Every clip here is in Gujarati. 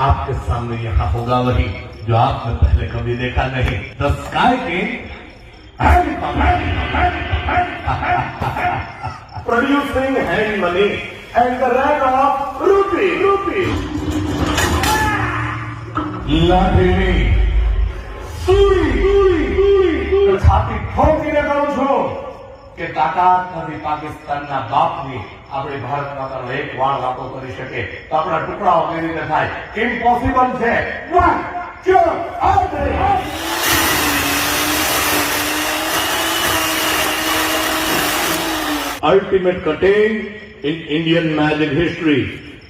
आपके सामने यहाँ होगा वही जो आपने पहले कभी देखा नहीं। The sky king producing hand money and the rank of rupee. લાઠીની સુરી છાતી ઠોકીને કહું છું કે તાકાત નથી પાકિસ્તાનના બાપની આપણી ભારત માતાનો એક વાળ વાતો કરી શકે તો આપણા ટુકડાઓ કેવી રીતે થાય? ઇમ્પોસિબલ છે. 1 2 3 Ultimate cutting in Indian magic history.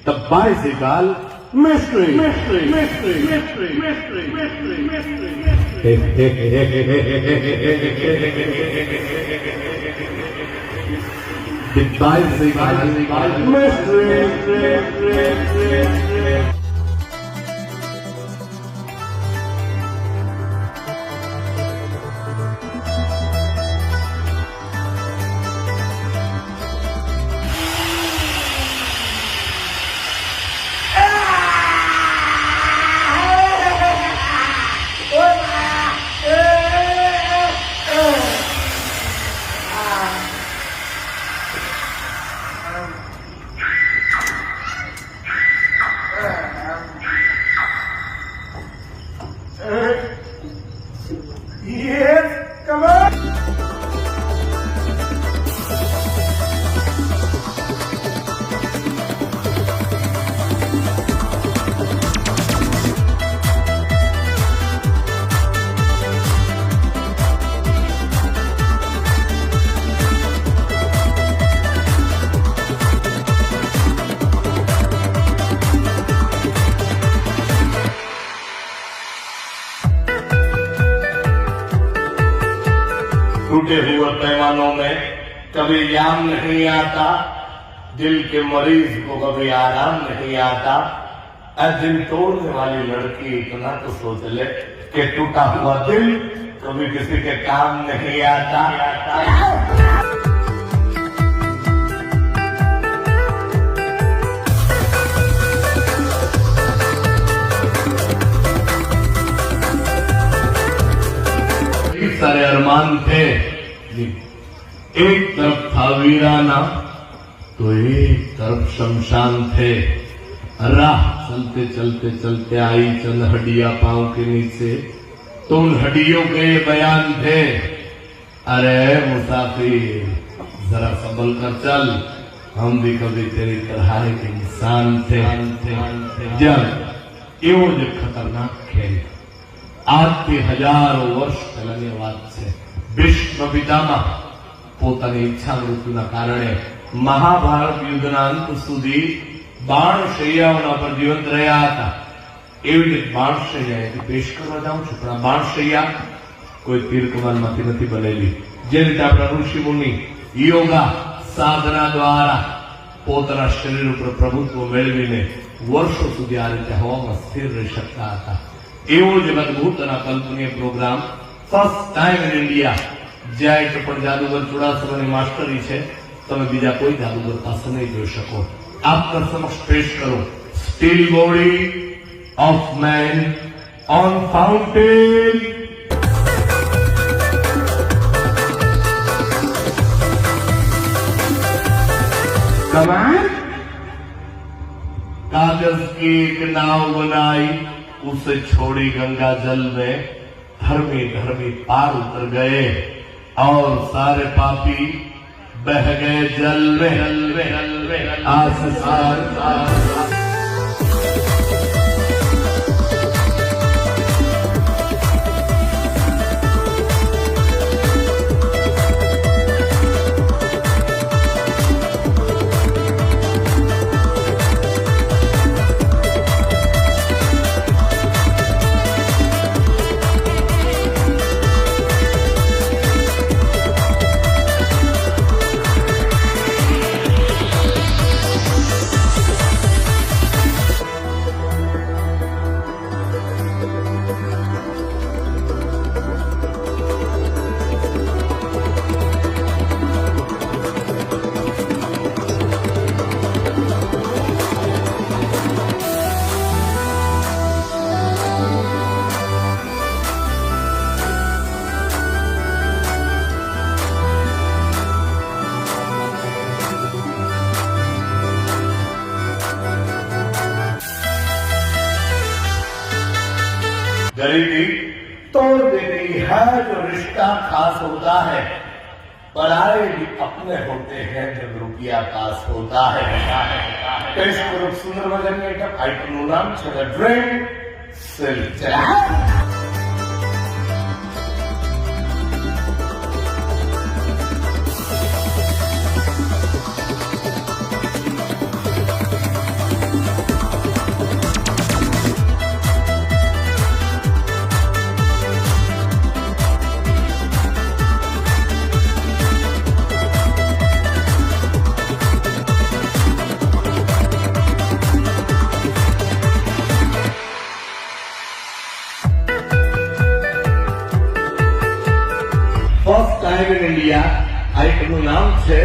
The bicycle mystery. The bicycle mystery. Yes, come on. टूटे हुए पैमानों में कभी याम नहीं आता, दिल के मरीज को कभी आराम नहीं आता। दिल तोड़ने वाली लड़की इतना तो सोच ले कि टूटा हुआ दिल कभी किसी के काम नहीं आता। सारे अरमान थे, एक तरफ था वीराना तो एक तरफ शमशान थे। राह चलते चलते चलते आई चंद हड्डियां पांव के नीचे, तो उन हड्डियों के ये बयान थे, अरे मुसाफिर जरा संभल कर चल, हम भी कभी तेरी तरह के इंसान थे। जब एवो जो खतरनाक खेल આજથી હજારો વર્ષ પહેલાની વાત છે. ભીષ્મ પિતામહ પોતાની ઈચ્છા મૃત્યુના કારણે મહાભારત યુદ્ધના અંત સુધી બાણશૈયાઓના પર જીવંત રહ્યા હતા. એવી રીતે બાણશૈયા એટલે પેશ કરવા જાઉં છું, પણ આ બાણશૈયા કોઈ તીર કમાનમાંથી નથી બનેલી. જે રીતે આપણા ઋષિ મુનિ યોગા સાધના દ્વારા પોતાના શરીર ઉપર પ્રભુત્વ મેળવીને વર્ષો સુધી આ રીતે હવામાં સ્થિર રહી શકતા હતા. એવો જ અદભુત અને કલ્પનીય program first time in India. જ્યાં એક પણ જાદુગર ચુડાસમાની માસ્ટરી છે, તમે બીજા કોઈ જાદુગર પાસે નહીં જોઈ શકો. આપના સમક્ષ પેશ કરો steel body of main on fountain. कमाल कागज की एक नाव बनाई, उसे छोड़ी गंगा जल में, धर्मी धर्मी पार उतर गए और सारे पापी बह गए जल में। गरीबी तोड़ देती है जो रिश्ता खास होता है, पराए भी अपने होते हैं जब रुपया पास होता है। ટેસ્ટ કરો સુંદર મજાની આઈટમ. આઈટમનું નામ છે the dream silk. First time in India આઈટમનું નામ છે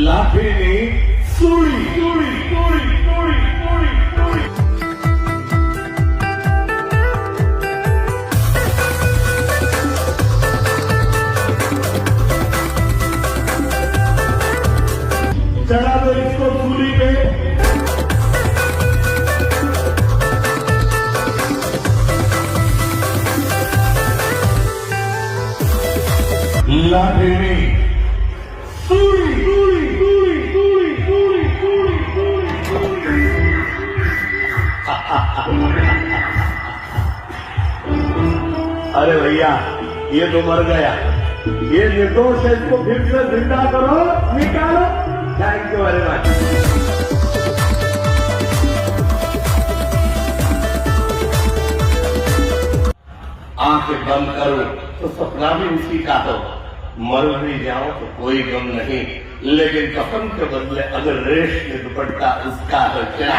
લાઠીની સુળી. સુળી સુળી સુળી સુળી સુળી. चढ़ा दो इसको सूली पे. लाठीनी सूली सूली सूली सूली सूली सूली सूली. अरे भैया ये तो मर गया, ये निर्दोष है, इसको फिर से जिंदा करो, निकालो. Thank you very much. आंखें बंद करो तो सपना भी उसी का हो. मर भी जाओ तो कोई गम नहीं, लेकिन कफन के बदले अगर रेशमी दुपट्टा उसका हो क्या.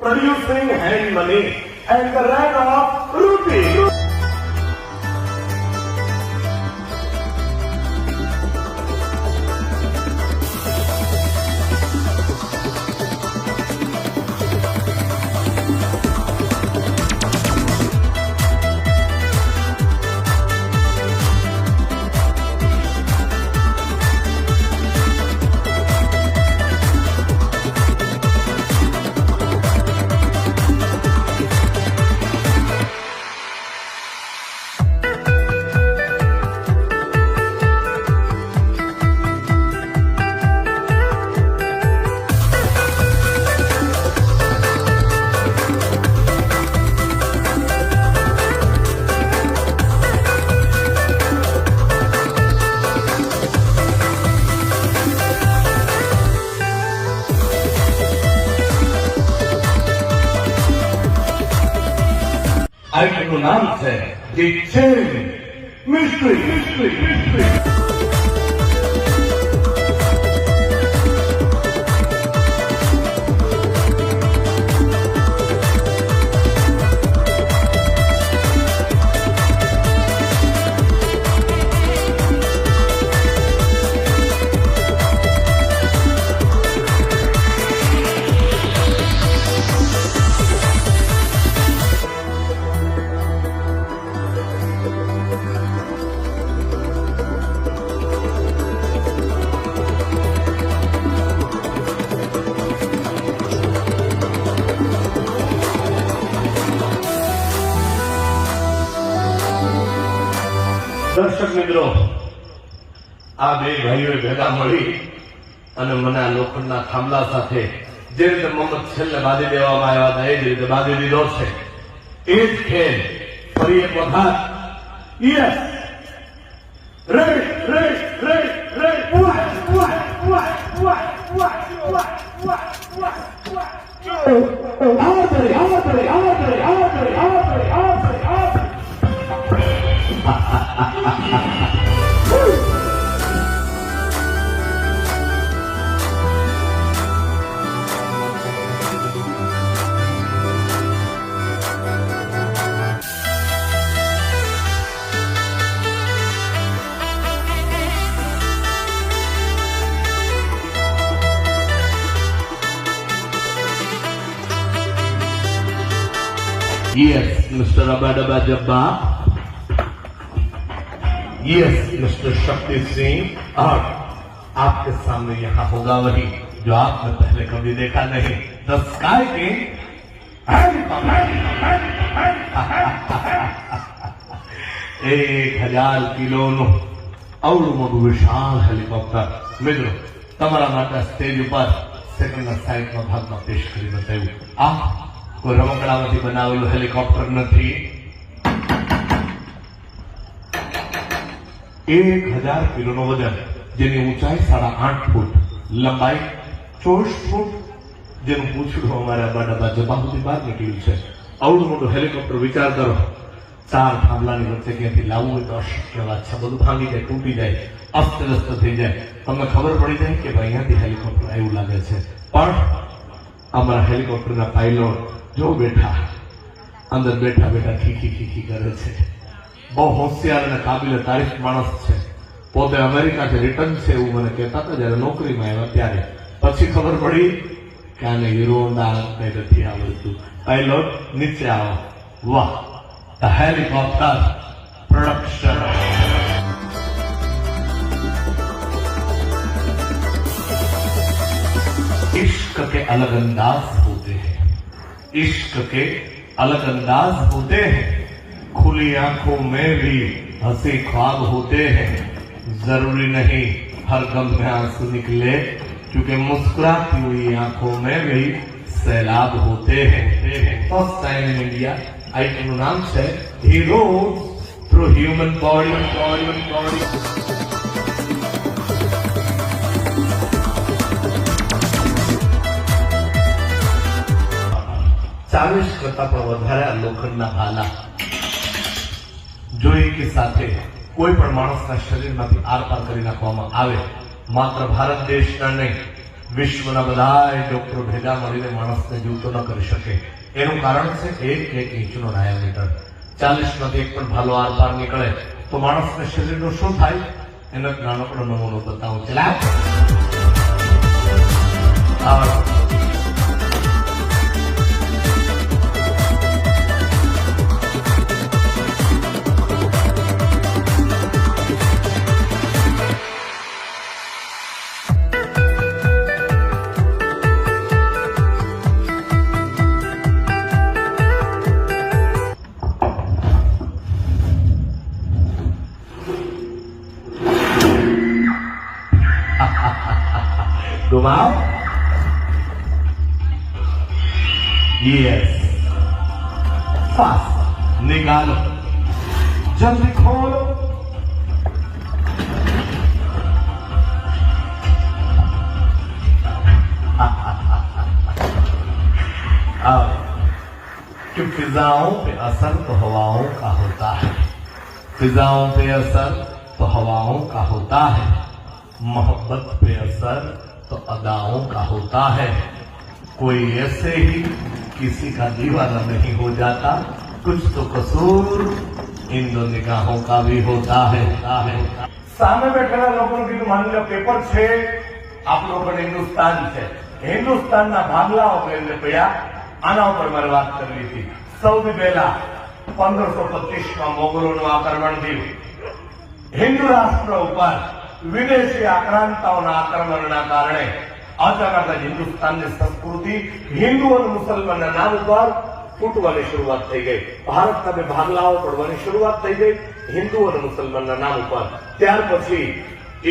Producing hand money and the run of rupee. આઈટમનું નામ છે the chain mystery. Mystery mystery. દર્શક મિત્રો, આ બે ભાઈઓએ ભેગા મળી અને મને આ લોખંડના થાંભલા સાથે જે રીતે મોહમ્મદ છેલ્લે બાંધી દેવામાં આવ્યા હતા એ જ રીતે બાંધી દીધો છે. એ જ ખેલ ફરી એક વખત. Yes, red red red red. Yes, Mr. Abadaba Jabba. Yes, Mr. Shakti Singh. और आपके सामने यहाँ होगा वही जो आपने पहले कभी देखा नहीं। The Sky King. 1000 કિલોનું અવળું મોટું વિશાળ હેલિકોપ્ટર મિત્રો તમારા માટે સ્ટેજ ઉપર સેકન્ડના સાઈડના ભાગમાં પેશ કરી બતાવ્યું. આ કોઈ રમકડામાંથી બનાવેલું હેલિકોપ્ટર નથી. 1000 કિલોનું વજન, જેની ઊંચાઈ 8.5 ફૂટ, લંબાઈ 24 ફૂટ, જેનું પૂછડું અમારા બાડાબા જબા સુધી બહાર નીકળ્યું છે. અવળું મોટું હેલિકોપ્ટર વિચાર કરો, 4 થાંભલાની વચ્ચે ક્યાંથી લાવવું હોય તો અશક્ય વાત છે. બધું ભાંગી જાય, તૂટી જાય, અસ્તવ્યસ્ત થઈ જાય. તમને ખબર પડી જાય કે ભાઈ અહીંયાથી હેલિકોપ્ટર આવ્યું લાગે છે. પણ અમારા હેલિકોપ્ટરના પાયલોટ જો બેઠા અંદર બેઠા બેઠા ખીખી ખીખી કરે છે. બહુ હોશિયાર અને કાબિલે તારીફ માણસ છે. પોતે અમેરિકાથી રિટર્ન છે એવું મને કહેતા હતા જયારે નોકરીમાં આવ્યા ત્યારે. પછી ખબર પડી કે આને હીરોના કઈ નથી આવડતું. પાયલોટ નીચે આવો. વાહ, ધ હેલિકોપ્ટર प्रोडक्शन. इश्क के अलग अंदाज होते हैं, इश्क के अलग अंदाज होते हैं, खुली आंखों में भी हंसी ख्वाब होते हैं. जरूरी नहीं हर गम में आंसू निकले, क्योंकि मुस्कुराती हुई आंखों में भी सैलाब होते हैं. फर्स्ट टाइम इन इंडिया आइटमનું નામ છે હીરો થ્રુ હ્યુમન બોડી. 40 કરતા પણ વધારે લોખંડના ભાલા જો એકી સાથે કોઈ પણ માણસના શરીરમાંથી આરપાર કરી નાખવામાં આવે, માત્ર ભારત દેશના નહીં વિશ્વના બધા ડોક્ટરો ભેગા મળીને માણસને જીવતો ન કરી શકે. એનું કારણ છે 1 ઇંચનો ડાયામીટર. 40 માંથી એક પણ ભાલો આરપાર નીકળે તો માણસના શરીરનું શું થાય એનો એક નાનકડો નમૂનો બતાવું. ચલા घुमाओ. यस, फास्ट निकालो, जल्दी खोलो. अब कि फिजाओं पे असर तो हवाओं का होता है, फिजाओं पे असर तो हवाओं का होता है, मोहब्बत पे असर तो अदाओं का होता है. कोई ऐसे ही किसी का दीवाना नहीं हो जाता, कुछ तो कसूर इन दो निगाहों का भी होता है. સામે બેઠેલા લોકોનું કીધું માની લો પેપર છે, આપણો પણ હિન્દુસ્તાન છે, હિન્દુસ્તાનના ભાગલાઓ એટલે પડ્યા. આના ઉપર મારે વાત કરવી હતી. સૌથી પહેલા 1525માં મોગલોનું આક્રમણ થયું. હિન્દુ રાષ્ટ્ર ઉપર વિદેશી આક્રાંતાઓના આક્રમણના કારણે અચાનક જ હિન્દુસ્તાનની સંસ્કૃતિ હિન્દુ અને મુસલમાનના નામ ઉપર ફૂટવાની શરૂઆત થઈ ગઈ. ભારતના બે ભાગલાઓ પડવાની શરૂઆત થઈ ગઈ હિન્દુ અને મુસલમાનના નામ ઉપર. ત્યાર પછી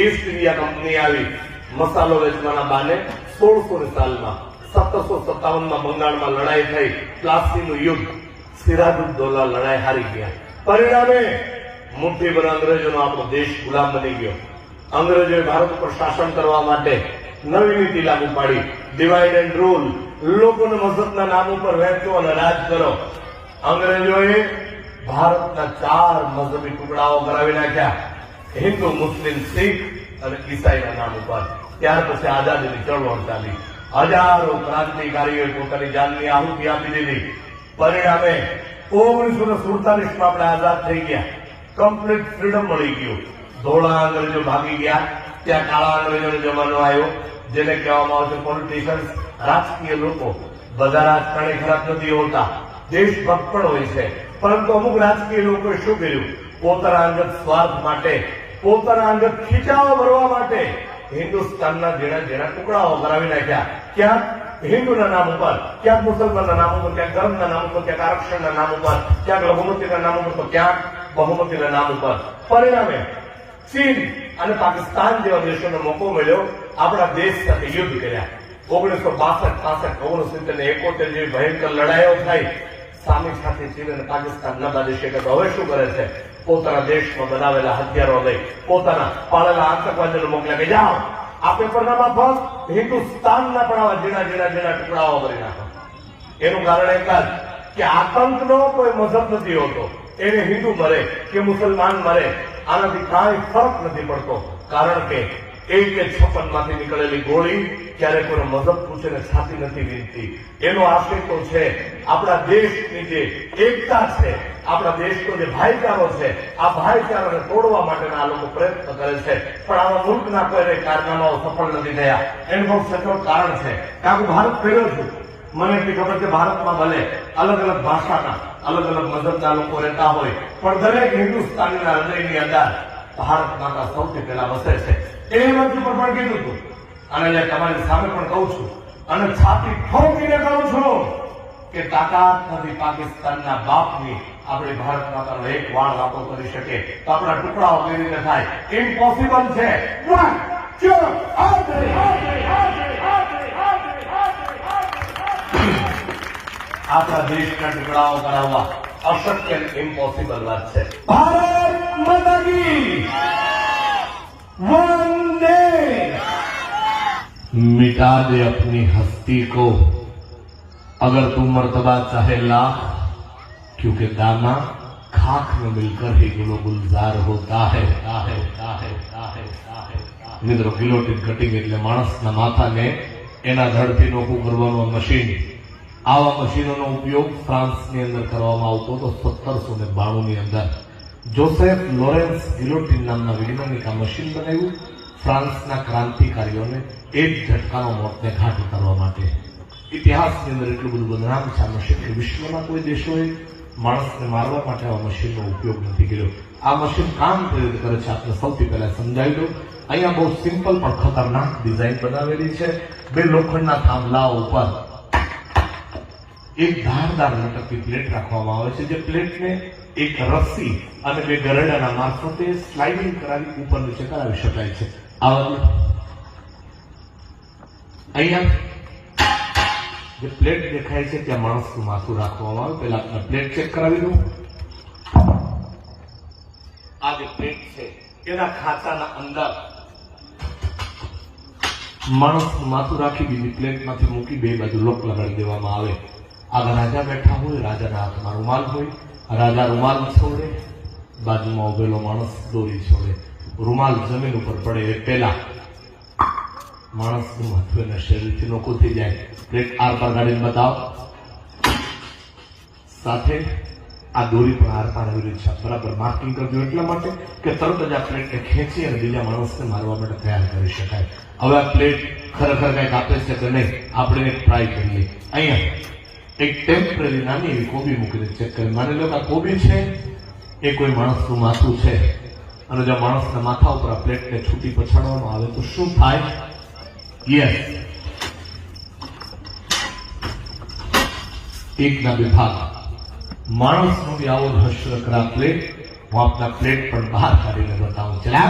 ઈસ્ટ ઇન્ડિયા કંપની આવી મસાલો વેચવાના બાને 1600 સાલમાં. 1757માં બંગાળમાં લડાઈ થઈ, પ્લાસીનું યુદ્ધ, સિરાજુદ્દૌલા લડાઈ હારી ગયા. પરિણામે મુઠ્ઠીભર અંગ્રેજોનો આપણો દેશ ગુલામ બની ગયો. અંગ્રેજોએ ભારત ઉપર શાસન કરવા માટે નવી નીતિ લાગુ પાડી. ડિવાઇડ એન્ડ રૂલ, લોકોને મઝહબના નામ ઉપર વહેંચો અને રાજ કરો. અંગ્રેજોએ ભારતના 4 મઝહબી ટુકડાઓ કરાવી નાખ્યા, હિન્દુ, મુસ્લિમ, શીખ અને ઈસાઈના નામ ઉપર. ત્યાર પછી આઝાદીની ચળવળ ચાલી. હજારો ક્રાંતિકારીઓએ પોતાની જાનની આહુતિ આપી દીધી. પરિણામે 1947માં આપણે આઝાદ થઈ ગયા, કમ્પ્લીટ ફ્રીડમ મળી ગયું. ધોળા અંગ્રેજો ભાગી ગયા, ત્યાં કાળા અંગ્રેજોનો જમાનો આવ્યો, જેને કહેવામાં આવે છે પોલિટિશિયન્સ, રાજકીય લોકો. બધા રાજકારણી ખરાબ નથી હોતા, દેશભક્ત પણ હોય છે, પરંતુ અમુક રાજકીય લોકોએ શું કર્યું? પોતાના અંગત સ્વાર્થ માટે, પોતાના અંગત ખીચાઓ ભરવા માટે હિન્દુસ્તાનના ઝીણા ઝીણા ટુકડાઓ કરાવી નાખ્યા. ક્યાંક હિન્દુના નામ ઉપર, ક્યાંક મુસલમાનના નામ ઉપર, ક્યાંક ધર્મના નામ ઉપર, ક્યાંક આરક્ષણના નામ ઉપર, ક્યાંક લઘુમતીના નામ ઉપર, તો ક્યાંક બહુમતીના નામ ઉપર. પરિણામે ચીન અને પાકિસ્તાન જેવા દેશોને મોકો મળ્યો આપણા દેશ સાથે યુદ્ધ કર્યા. 1962, 65, 69 ને 71 જેવી ભયંકર લડાઈઓ થઈ. સામી સાથે ચીન અને પાકિસ્તાન ન બાંધી શકે તો હવે શું કરે છે? પોતાના દેશમાં બનાવેલા હથિયારો લઈ પોતાના પાળેલા આતંકવાદીઓને મોકલ્યા કે જાઓ આ પેપરનામા ફક્ત હિન્દુસ્તાનના પણ આવા ઝીણા ઝીણા ઝીણા ટુકડાઓ કરી નાખો. એનું કારણ એક જ કે આતંકનો કોઈ મઝહબ નથી હોતો. એને હિન્દુ મરે કે મુસલમાન મરે આનાથી કાંઈ ફરક નથી પડતો, કારણ કે 56 માંથી નીકળેલી ગોળી ક્યારે કોઈ મઝહબ પૂછીને છાતી નથી વીંધતી. એનો આશય તો છે આપણા દેશની જે એકતા છે, આપણા દેશનો જે ભાઈચારો છે, આ ભાઈચારાને તોડવા માટેના આ લોકો પ્રયત્ન કરે છે. પણ આવા મુલ્કના કોઈ કારનામાઓ સફળ નથી થયા. એનું બહુ સચોટ કારણ છે. કારણ કે ભારત ફેર્યો છું, મને એટલી ખબર છે ભારતમાં ભલે અલગ અલગ ભાષાના અલગ અલગ મઝહબના લોકો રહેતા હોય, પણ દરેક હિન્દુસ્તાનીના હૃદયની અંદર ભારત માતા સૌથી પહેલા વસે છે. એ મંચ ઉપર પણ કીધું હતું અને અહીંયા તમારી સામે પણ કહું છું અને છાતી ઠોકીને કહું છું કે તાકાત નથી પાકિસ્તાનના બાપની આપણે ભારત માતાનો એક વાળ વાતો કરી શકે તો આપણા ટુકડાઓ કેવી રીતે થાય? ઇમ્પોસિબલ છે. આપણા દેશના ટુકડાઓ કરાવવા અશક્ય, ઇમ્પોસિબલ વાત છે. ભારત માતા કી वंदे। मिटा दे अपनी हस्ती को अगर तू मर्तबा चाहे लाख, क्योंकि दाना खाक में मिलकर ही गुलो गुलजार होता है. મિત્રો, ગિલોટીન કટિંગ એટલે માણસના માથાને એના ધડથી નોખું કરવાનું મશીન. આવા મશીનોનો ઉપયોગ ફ્રાન્સની અંદર કરવામાં આવતો હતો 1792 ની અંદર. જોસેફ લોરેન્સ ગિલોટીન નામના વૈજ્ઞાનિક આ મશીન બનાવ્યું ફ્રાન્સના ક્રાંતિકારીઓને એક ઝટકાનો મોતને ઘાટ ઉતારવા માટે. ઇતિહાસની અંદર એટલું બધું બદનામ છે આ મશીન કે વિશ્વના કોઈ દેશોએ માણસને મારવા માટે આ મશીનનો ઉપયોગ નથી કર્યો. આ મશીન કામ કેવી રીતે કરે છે આપને સૌથી પહેલા સમજાવી દઉં. અહીંયા બહુ સિમ્પલ પણ ખતરનાક ડિઝાઇન બનાવેલી છે. બે લોખંડના થાંભલાઓ ઉપર એક ધારદાર લટકતી પ્લેટ રાખવામાં આવે છે, જે પ્લેટને એક રસ્સી અને બે ગરડાના મારફતે સ્લાઇડિંગ કરાવી ઉપર નીચે કરાવી શકાય છે. અહીંયા જે પ્લેટ દેખાય છે ત્યાં માણસનું માથું રાખવામાં આવે. પહેલા આપણે પ્લેટ ચેક કરાવી દઉં. આ જે પ્લેટ છે એના ખાંચાના અંદર માણસનું માથું રાખી બીજી પ્લેટમાંથી મૂકી બે બાજુ લોક લગાડી દેવામાં આવે. આગળ રાજા બેઠા હોય, રાજાના હાથમાં રૂમાલ હોય, રાજા રૂમાલ છોડે, બાજુમાં ઉભેલો માણસ દોરી છોડે. રૂમાલ જમીન ઉપર પડે એ પહેલા માણસનું માથું એના શરીરથી નોખું થઈ જાય. પ્લેટ આર પાર ગાડીને બતાવો. સાથે આ દોરી પણ આર પાર આવી રહી છે, બરાબર માર્કિંગ કરજો એટલા માટે કે તરત જ આ પ્લેટને ખેંચી અને બીજા માણસને મારવા માટે તૈયાર કરી શકાય. હવે આ પ્લેટ ખરેખર કંઈક આપે છે કે નહીં આપણે ટ્રાય કરીએ. અહીંયા એક ટેમ્પરરી નાની એવી કોબી મૂકીને ચેક કરી. માની લો કે આ કોબી છે એ કોઈ માણસનું માથું છે અને જો માણસના માથા ઉપર આ પ્લેટને છૂટી પછાડવામાં આવે તો શું થાય? યસ, એકના બે ભાગ. માણસનો બી આવો જ હશ્ર કરા પ્લેટ. હું આપના પ્લેટ પણ બહાર કાઢીને બતાવું. ચલા